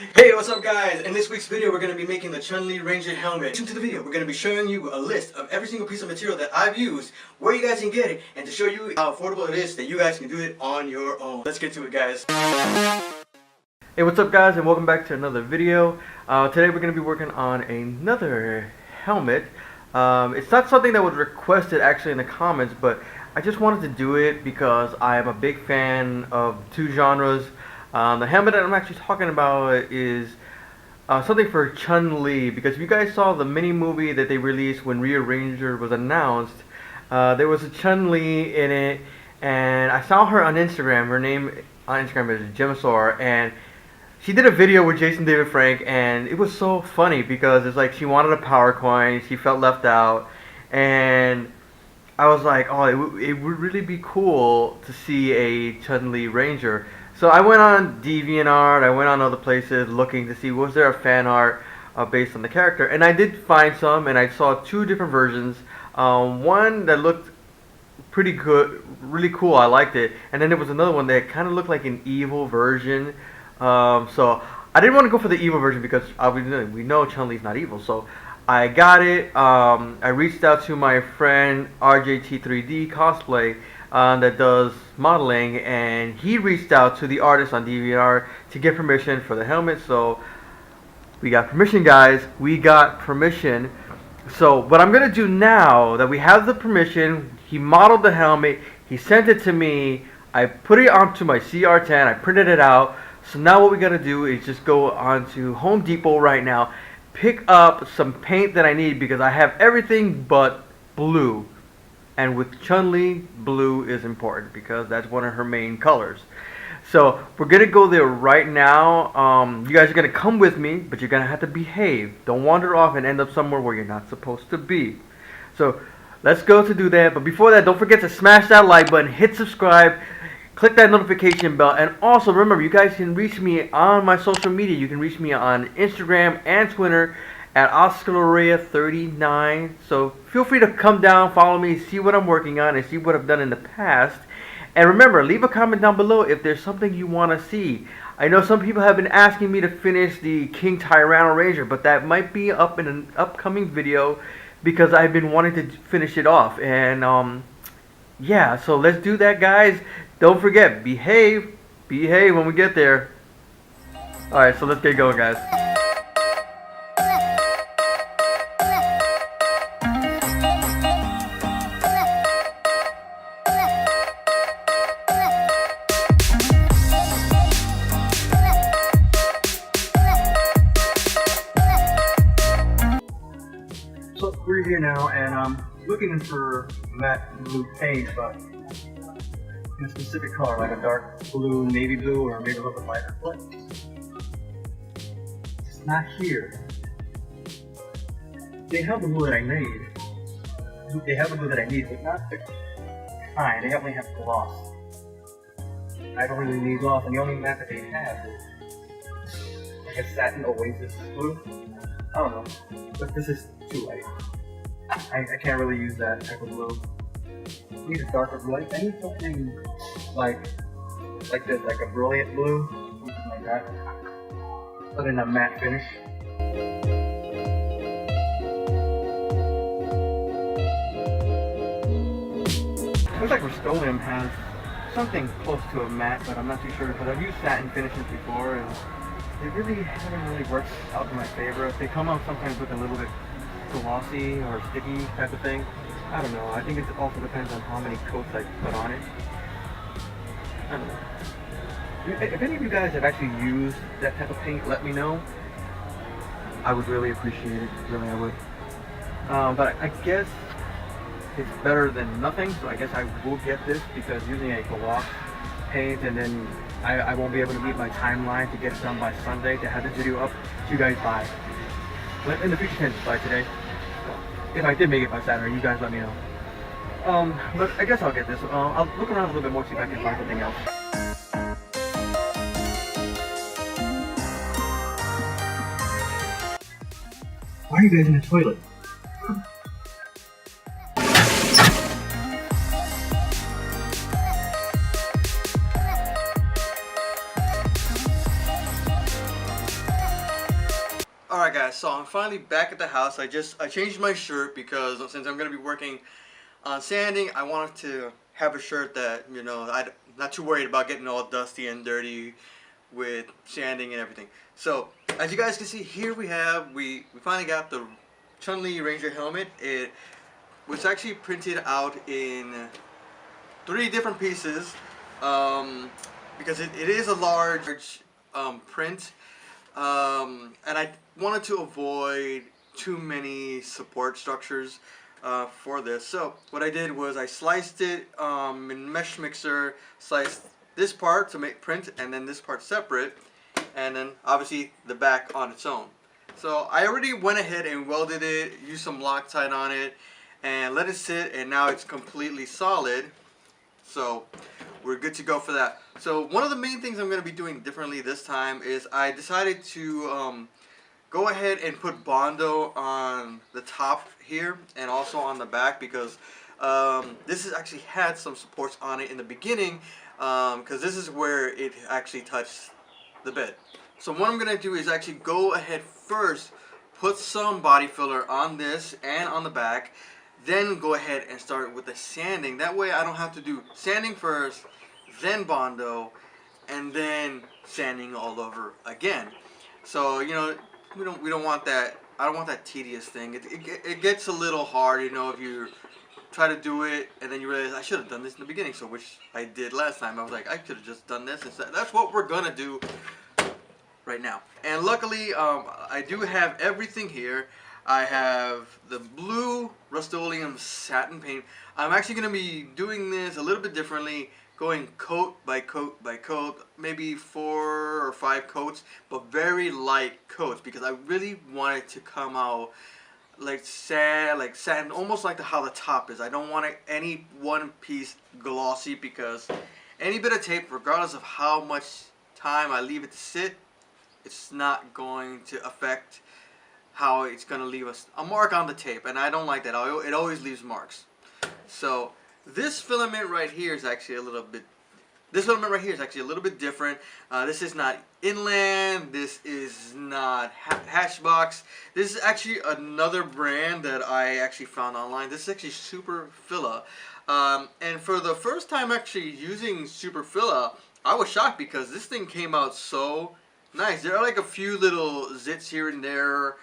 Hey, what's up guys? In this week's video we're going to be making the Chun Li Ranger Helmet. Into the video we're going to be showing you a list of every single piece of material that I've used, where you guys can get it, and to show you how affordable it is that you guys can do it on your own. Let's get to it guys. Hey, what's up guys, and welcome back to another video. Today we're going to be working on another helmet. It's not something that was requested actually in the comments, but I just wanted to do it because I am a big fan of two genres. The helmet that I'm actually talking about is something for Chun Li, because if you guys saw the mini movie that they released when Ryue Ranger was announced, there was a Chun Li in it, and I saw her on Instagram. Her name on Instagram is Gemmasaur, and she did a video with Jason David Frank, and it was so funny because it's like she wanted a power coin, she felt left out, and I was like, oh, it would really be cool to see a Chun Li Ranger. So I went on Deviant Art, I went on other places looking to see was there a fan art based on the character, and I did find some, and I saw two different versions. One that looked pretty good, really cool, I liked it, and then there was another one that kind of looked like an evil version. So I didn't want to go for the evil version because we know Chun-Li's not evil, so I got it. I reached out to my friend RJT3D Cosplay that does modeling, and he reached out to the artist on DeviantArt to get permission for the helmet. So we got permission, guys. We got permission. So what I'm gonna do now that we have the permission, he modeled the helmet, he sent it to me, I put it onto my CR10, I printed it out. So now what we gotta do is just go on to Home Depot right now, pick up some paint that I need because I have everything but blue. And with Chun-Li, blue is important because that's one of her main colors. So we're gonna go there right now. You guys are gonna come with me, but you're gonna have to behave. Don't wander off and end up somewhere where you're not supposed to be. So let's go to do that. But before that, don't forget to smash that like button, hit subscribe, click that notification bell, and also remember, you guys can reach me on my social media. You can reach me on Instagram and Twitter at OscarLorea39. So feel free to come down, follow me, see what I'm working on, and see what I've done in the past. And remember, leave a comment down below if there's something you want to see. I know some people have been asking me to finish the King Tyranno Ranger, but that might be up in an upcoming video because I've been wanting to finish it off. And yeah, so let's do that, guys. Don't forget, behave when we get there. Alright, so let's get going, guys. So we're here now, and I'm looking for matte blue paint, but in a specific color, like a dark blue, navy blue, or maybe a little bit lighter. But it's not here. They have the blue that I need. They have the blue that I need, but not the kind. They only have gloss. I don't really need gloss, and the only matte that they have is like a satin oasis blue. I don't know, but this is too light. I can't really use that type of blue. I need a darker blue. I need something like this, like a brilliant blue, something like that, but in a matte finish. Looks like Rust-Oleum has something close to a matte, but I'm not too sure, because I've used satin finishes before, and they really haven't really worked out in my favor. They come out sometimes with a little bit glossy or sticky type of thing. I don't know. I think it also depends on how many coats I put on it. I don't know. If any of you guys have actually used that type of paint, let me know. I would really appreciate it. Really, I would. But I guess it's better than nothing, so I guess I will get this because using a gloss paint, and then I won't be able to meet my timeline to get it done by Sunday to have this video up to you guys by. In the future tense by today. If I did make it by Saturday, you guys let me know. But I guess I'll get this. I'll look around a little bit more, see if I can find something else. Why are you guys in the toilet? Alright guys, so I'm finally back at the house. I changed my shirt because since I'm going to be working on sanding, I wanted to have a shirt that, you know, I'm not too worried about getting all dusty and dirty with sanding and everything. So, as you guys can see, here we finally got the Chun Li Ranger Helmet. It was actually printed out in 3 different pieces because it is a large print. And I wanted to avoid too many support structures for this. So what I did was I sliced it in mesh mixer, sliced this part to make print and then this part separate, and then obviously the back on its own. So I already went ahead and welded it, used some Loctite on it, and let it sit, and now it's completely solid. So we're good to go for that. So one of the main things I'm going to be doing differently this time is I decided to go ahead and put Bondo on the top here and also on the back, because this has actually had some supports on it in the beginning, because this is where it actually touched the bed. So what I'm going to do is actually go ahead first, put some body filler on this and on the back, then go ahead and start with the sanding. That way I don't have to do sanding first, then Bondo, and then sanding all over again. So, you know, we don't want that. I don't want that tedious thing. It gets a little hard, you know, if you try to do it and then you realize I should have done this in the beginning. So which I did last time. I was like, I could have just done this instead. That's what we're gonna do right now. And luckily, I do have everything here. I have the blue Rust-Oleum satin paint. I'm actually going to be doing this a little bit differently, going coat by coat by coat, maybe 4 or 5 coats, but very light coats, because I really want it to come out like satin, almost like how the top is. I don't want any one piece glossy, because any bit of tape, regardless of how much time I leave it to sit, it's not going to affect how it's going to leave us a mark on the tape, and I don't like that. It always leaves marks. So this filament right here is actually a little bit different. This is not Inland. This is not Hatchbox. This is actually another brand that I actually found online. This is actually Super Filla. And for the first time actually using Super Filla, I was shocked because this thing came out so nice. There are like a few little zits here and there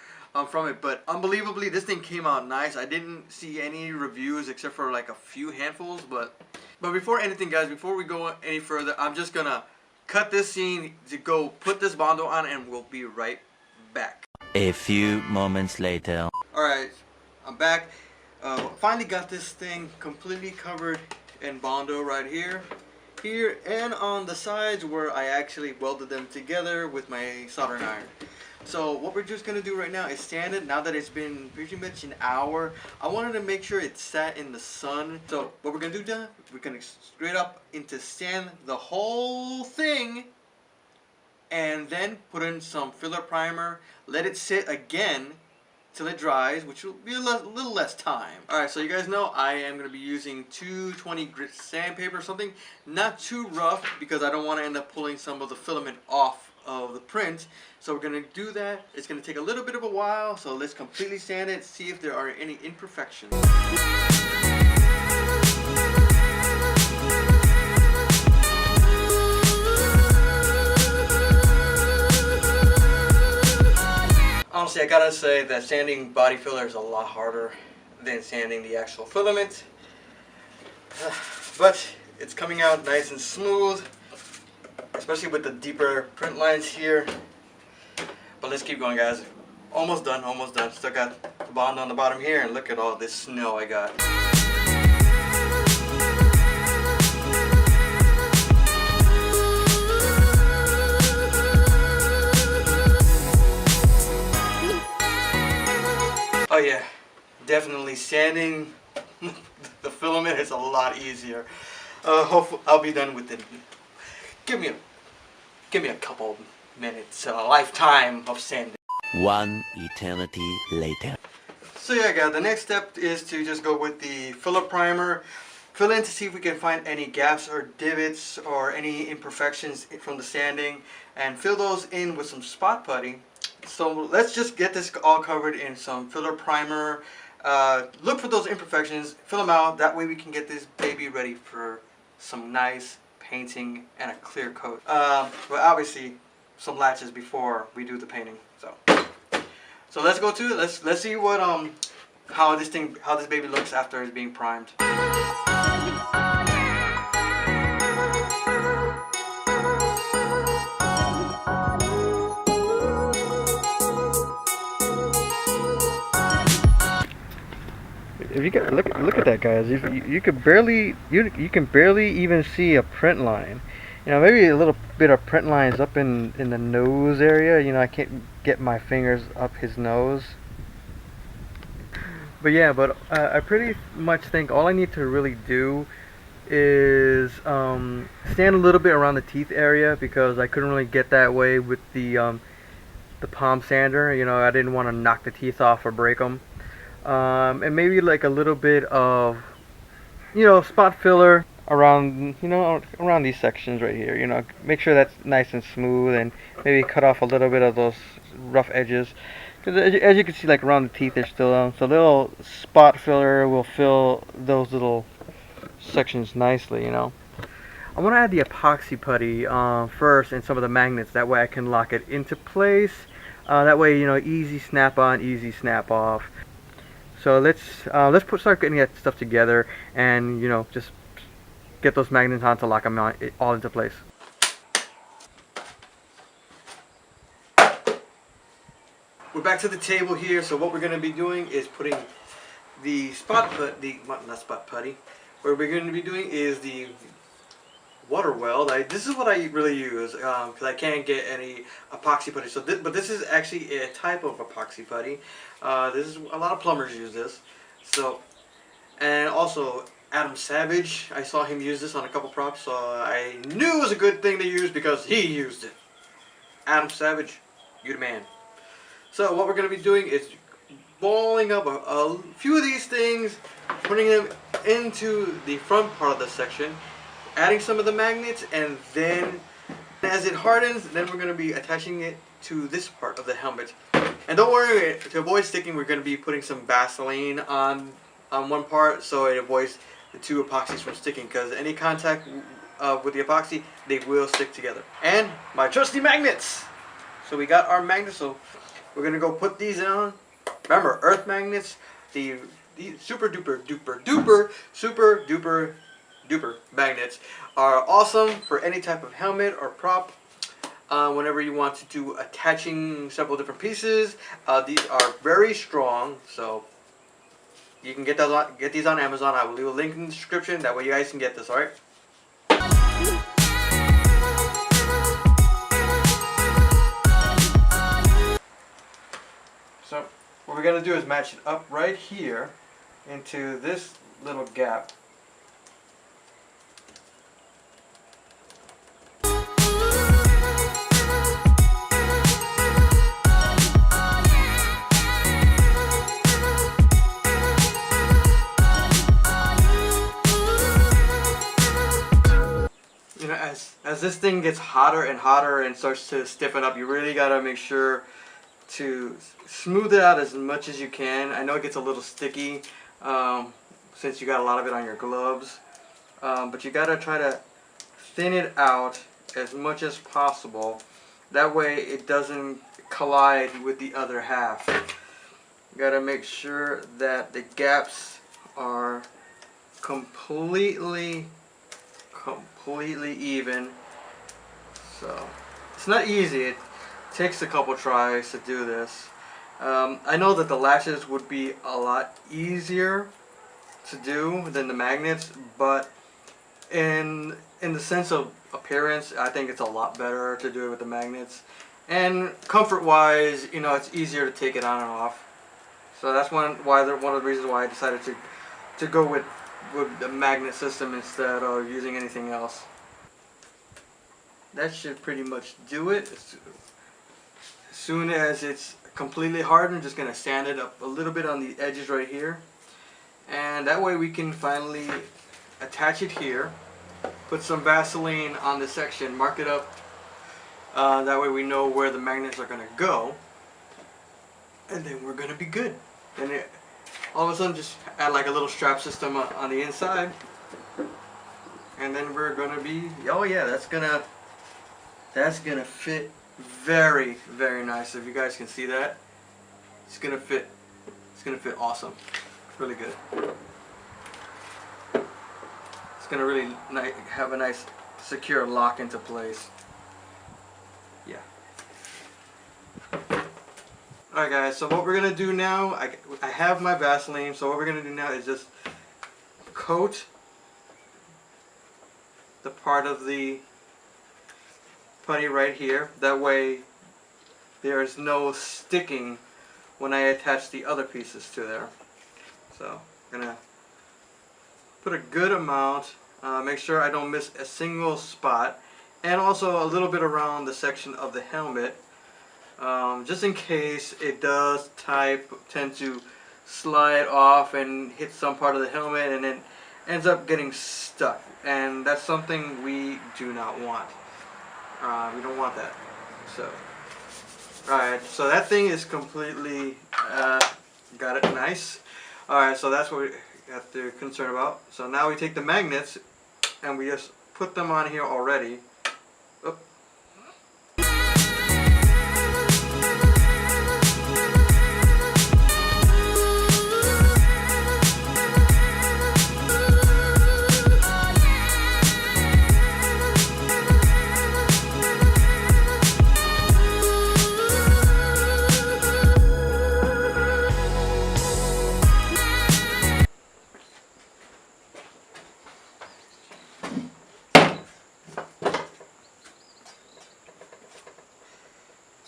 from it, but unbelievably this thing came out nice. I didn't see any reviews except for like a few handfuls, but before anything guys, before we go any further, I'm just gonna cut this scene to go put this Bondo on, and we'll be right back. A few moments later. Alright, I'm back. Finally got this thing completely covered in Bondo right here, and on the sides where I actually welded them together with my soldering iron. So what we're just going to do right now is sand it. Now that it's been pretty much an hour, I wanted to make sure it sat in the sun. So what we're going to do now, we're going to straight up into sand the whole thing, and then put in some filler primer, let it sit again till it dries, which will be a little less time. Alright, so you guys know I am going to be using 220 grit sandpaper, something not too rough, because I don't want to end up pulling some of the filament off of the print. So we're going to do that. It's going to take a little bit of a while, so let's completely sand it, see if there are any imperfections. Honestly, I gotta say that sanding body filler is a lot harder than sanding the actual filament. But it's coming out nice and smooth, especially with the deeper print lines here. But let's keep going guys. Almost done, almost done. Still got the Bond on the bottom here, and look at all this snow I got. Oh yeah, definitely sanding the filament is a lot easier. Hopefully I'll be done within. Give me a couple minutes, a lifetime of sanding. One eternity later. So yeah guys, the next step is to just go with the filler primer, fill in to see if we can find any gaps or divots or any imperfections from the sanding, and fill those in with some spot putty So let's just get this all covered in some filler primer. Look for those imperfections, fill them out. That way we can get this baby ready for some nice painting and a clear coat. But obviously some latches before we do the painting. So let's go to it. Let's see what how this baby looks after it's being primed. If you can look at that, guys, you could barely you can barely even see a print line. You know, maybe a little bit of print lines up in the nose area. You know, I can't get my fingers up his nose. But yeah, I pretty much think all I need to really do is stand a little bit around the teeth area, because I couldn't really get that way with the palm sander. You know, I didn't want to knock the teeth off or break them. And maybe like a little bit of, you know, spot filler around, you know, around these sections right here. You know, make sure that's nice and smooth, and maybe cut off a little bit of those rough edges. Because as you can see, like around the teeth, there's still so little spot filler will fill those little sections nicely. You know, I want to add the epoxy putty first, and some of the magnets. That way I can lock it into place. That way, you know, easy snap on, easy snap off. So let's start getting that stuff together, and you know, just get those magnets on to lock them all into place. We're back to the table here. So what we're going to be doing is putting the not spot putty. What we're going to be doing is the water weld. This is what I really use because I can't get any epoxy putty. So, but this is actually a type of epoxy putty. This is a lot of plumbers use this. So, and also Adam Savage, I saw him use this on a couple props, so I knew it was a good thing to use because he used it. Adam Savage, you the man. So what we're going to be doing is balling up a few of these things, putting them into the front part of the section, adding some of the magnets, and then as it hardens, then we're going to be attaching it to this part of the helmet. And don't worry, to avoid sticking, we're going to be putting some Vaseline on one part so it avoids the two epoxies from sticking, because any contact with the epoxy, they will stick together. And my trusty magnets! So we got our magnets, so we're going to go put these on. Remember, earth magnets, the super duper duper duper super duper duper magnets are awesome for any type of helmet or prop. Whenever you want to do attaching several different pieces, these are very strong, so you can get these on Amazon. I will leave a link in the description. That way you guys can get this. All right. So what we're gonna do is match it up right here into this little gap. As this thing gets hotter and hotter and starts to stiffen up, you really gotta make sure to smooth it out as much as you can. I know it gets a little sticky since you got a lot of it on your gloves, but you gotta try to thin it out as much as possible. That way it doesn't collide with the other half. You gotta make sure that the gaps are completely even. So it's not easy. It takes a couple tries to do this. I know that the latches would be a lot easier to do than the magnets, but in the sense of appearance, I think it's a lot better to do it with the magnets. And comfort wise, you know, it's easier to take it on and off. So that's one of the reasons why I decided to go with the magnet system instead of using anything else. That should pretty much do it. As soon as it's completely hardened, I'm just going to sand it up a little bit on the edges right here. And that way we can finally attach it here. Put some Vaseline on the section, mark it up. That way we know where the magnets are going to go. and then we're gonna be good. And all of a sudden just add like a little strap system on the inside, and then we're gonna be, oh yeah, that's gonna fit very, very nice. If you guys can see that, it's gonna fit awesome, really good. It's gonna really have a nice secure lock into place. Yeah. Alright guys, so what we're gonna do now, I have my Vaseline, so what we're gonna do now is just coat the part of the putty right here. That way there's no sticking when I attach the other pieces to there. So I'm gonna put a good amount, make sure I don't miss a single spot, and also a little bit around the section of the helmet, just in case it does tend to slide off and hit some part of the helmet and then ends up getting stuck, and that's something we do not want. We don't want that. So alright, so that thing is completely got it nice. Alright, so that's what we have to concern about. So now we take the magnets and we just put them on here already. Oop.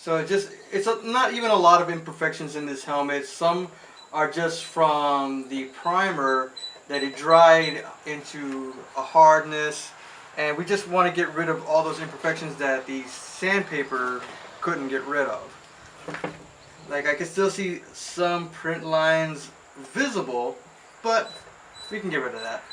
So it's not even a lot of imperfections in this helmet. Some are just from the primer that it dried into a hardness, and we just want to get rid of all those imperfections that the sandpaper couldn't get rid of. Like I can still see some print lines visible, but we can get rid of that.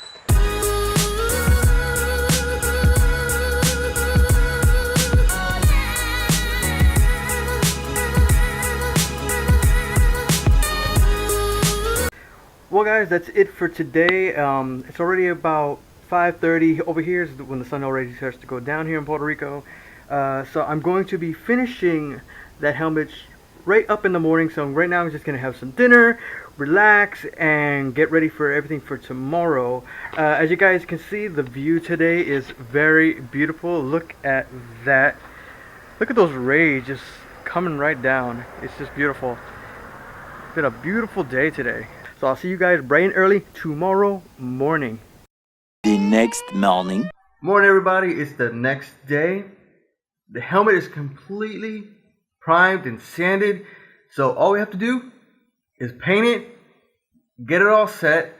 Well guys, that's it for today. It's already about 5:30 over here is when the sun already starts to go down here in Puerto Rico. So I'm going to be finishing that helmet right up in the morning. So right now I'm just going to have some dinner, relax, and get ready for everything for tomorrow. As you guys can see, the view today is very beautiful. Look at that. Look at those rays just coming right down. It's just beautiful. It's been a beautiful day today. So I'll see you guys bright and early tomorrow morning. The next morning. Morning everybody, it's the next day. The helmet is completely primed and sanded. So all we have to do is paint it, get it all set,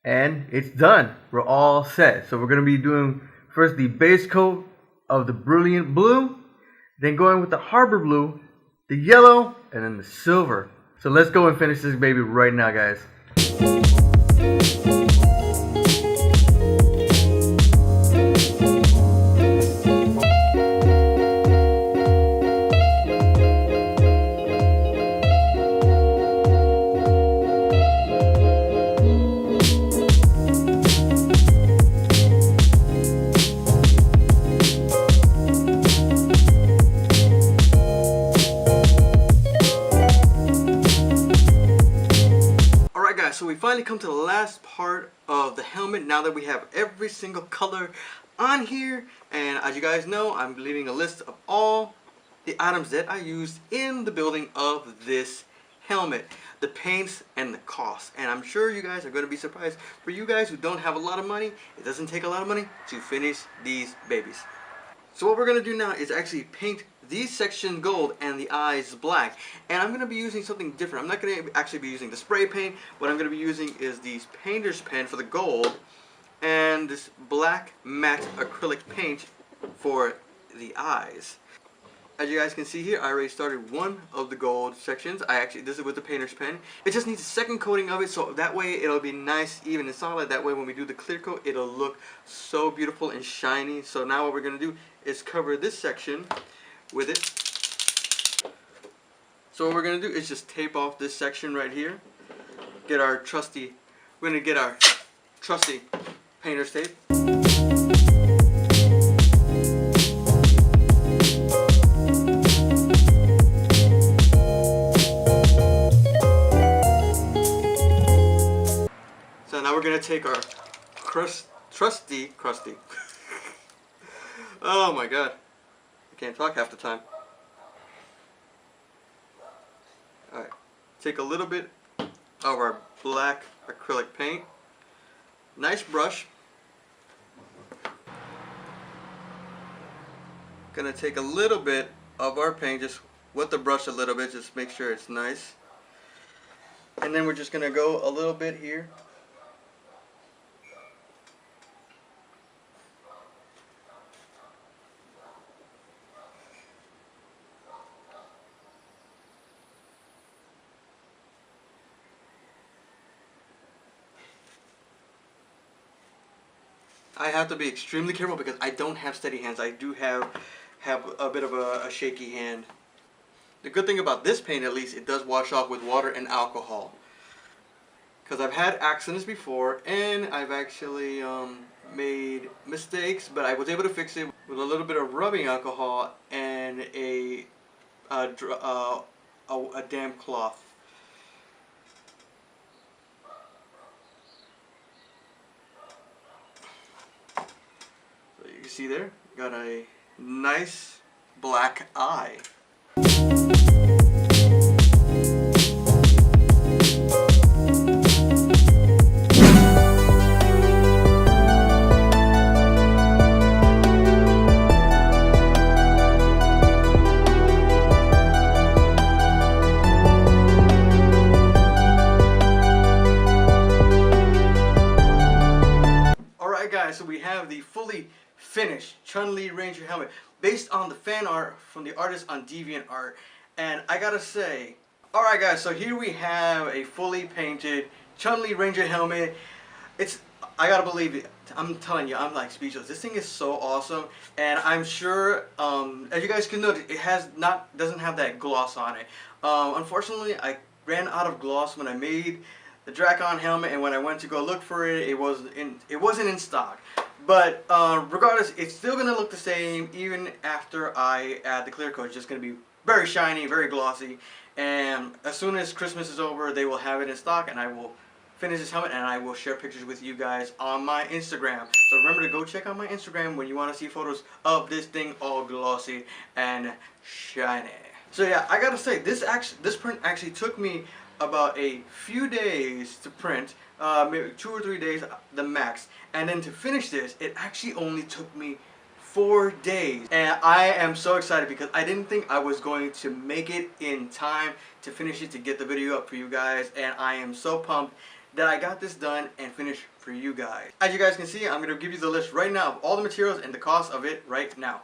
and it's done. We're all set. So we're going to be doing first the base coat of the brilliant blue, then going with the harbor blue, the yellow, and then the silver. So let's go and finish this baby right now, guys. So we finally come to the last part of the helmet now that we have every single color on here, and as you guys know, I'm leaving a list of all the items that I used in the building of this helmet, the paints and the cost. And I'm sure you guys are going to be surprised. For you guys who don't have a lot of money, it doesn't take a lot of money to finish these babies. So what we're going to do now is actually paint these sections gold and the eyes black. And I'm going to be using something different. I'm not going to actually be using the spray paint. What I'm going to be using is these painter's pen for the gold and this black matte acrylic paint for the eyes. As you guys can see here, I already started one of the gold sections. This is with the painter's pen. It just needs a second coating of it, so that way it'll be nice, even and solid. That way when we do the clear coat, it'll look so beautiful and shiny. So now what we're going to do is cover this section with it. So what we're gonna do is just tape off this section right here. We're gonna get our trusty painter's tape. So now we're gonna take our trusty. Oh my god, I can't talk half the time. Alright, take a little bit of our black acrylic paint. Nice brush. Gonna take a little bit of our paint, just with the brush a little bit, just make sure it's nice. And then we're just gonna go a little bit here. I have to be extremely careful because I don't have steady hands. I do have a bit of a shaky hand. The good thing about this paint, at least, it does wash off with water and alcohol. Because I've had accidents before, and I've actually made mistakes, but I was able to fix it with a little bit of rubbing alcohol and a damp cloth. You see there, got a nice black eye. Alright guys, so we have the fully finished Chun Li Ranger Helmet based on the fan art from the artist on Deviant Art. And I gotta say, alright guys, so here we have a fully painted Chun Li Ranger Helmet. I gotta believe it, I'm telling you, I'm like speechless. This thing is so awesome, and I'm sure, as you guys can notice, doesn't have that gloss on it. Unfortunately, I ran out of gloss when I made the Drakon helmet, and when I went to go look for it, it wasn't in stock. But regardless, it's still gonna look the same even after I add the clear coat. It's just gonna be very shiny, very glossy, and as soon as Christmas is over, they will have it in stock, and I will finish this helmet and I will share pictures with you guys on my Instagram. So remember to go check out my Instagram when you want to see photos of this thing all glossy and shiny. So yeah, I gotta say, this print actually took me about a few days to print, maybe 2 or 3 days the max, and then to finish this, it actually only took me 4 days. And I am so excited because I didn't think I was going to make it in time to finish it, to get the video up for you guys, and I am so pumped that I got this done and finished for you guys. As you guys can see, I'm going to give you the list right now of all the materials and the cost of it right now.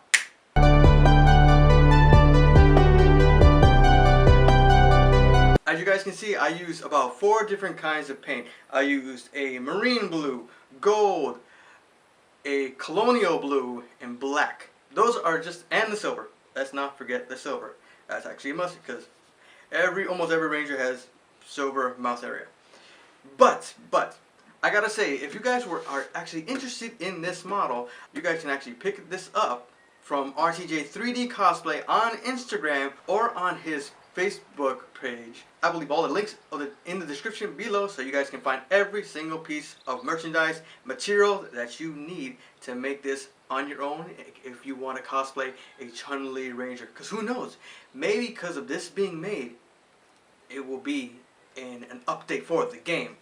As you guys can see, I used about 4 different kinds of paint. I used a marine blue, gold, a colonial blue, and black. Those are just, and the silver. Let's not forget the silver. That's actually a must because almost every ranger has silver mouth area. But I gotta say, if you guys are actually interested in this model, you guys can actually pick this up from RTJ3D Cosplay on Instagram or on his Facebook page. I will leave all the links in the description below so you guys can find every single piece of merchandise material that you need to make this on your own if you want to cosplay a Chun Li Ranger. Because who knows, maybe because of this being made, it will be in an update for the game.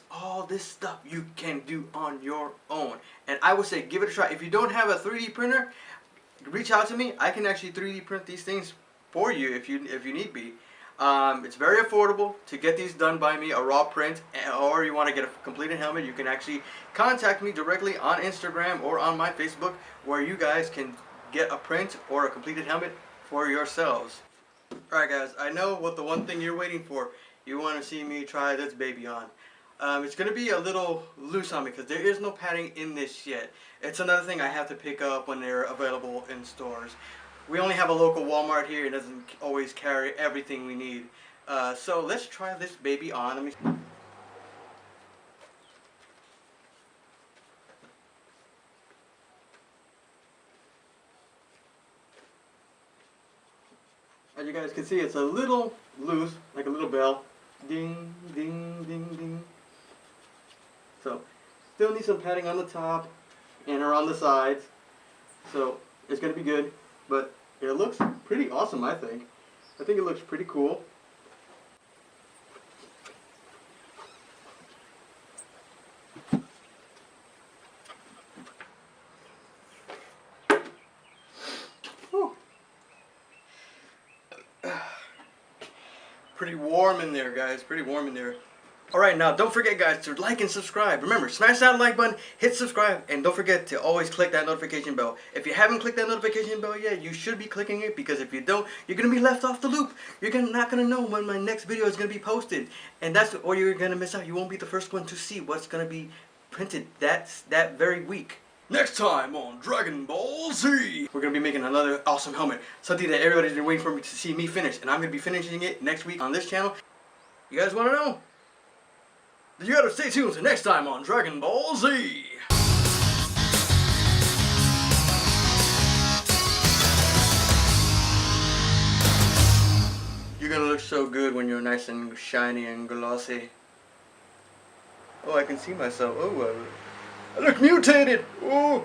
All this stuff you can do on your own, and I would say give it a try. If you don't have a 3D printer, reach out to me. I can actually 3D print these things for you if you need be. It's very affordable to get these done by me, a raw print, or you want to get a completed helmet, you can actually contact me directly on Instagram or on my Facebook, where you guys can get a print or a completed helmet for yourselves. Alright guys, I know what the one thing you're waiting for. You want to see me try this baby on. It's going to be a little loose on me because there is no padding in this yet. It's another thing I have to pick up when they're available in stores. we only have a local Walmart here. It doesn't always carry everything we need. So let's try this baby on. Let me. As you guys can see, it's a little loose, like a little bell. Ding, ding, ding, ding. So, still need some padding on the top and around the sides. So, it's going to be good. But it looks pretty awesome, I think. I think it looks pretty cool. Pretty warm in there, guys. Pretty warm in there. Alright, now don't forget, guys, to like and subscribe. Remember, smash that like button, hit subscribe, and don't forget to always click that notification bell. If you haven't clicked that notification bell yet, you should be clicking it, because if you don't, you're going to be left off the loop. You're not going to know when my next video is going to be posted. And that's or you're going to miss out. You won't be the first one to see what's going to be printed that very week. Next time on Dragon Ball Z, we're going to be making another awesome helmet. Something that everybody's been waiting for me to see me finish. And I'm going to be finishing it next week on this channel. You guys want to know? You gotta stay tuned to next time on Dragon Ball Z. You're gonna look so good when you're nice and shiny and glossy. Oh, I can see myself. Oh, I look mutated. Oh.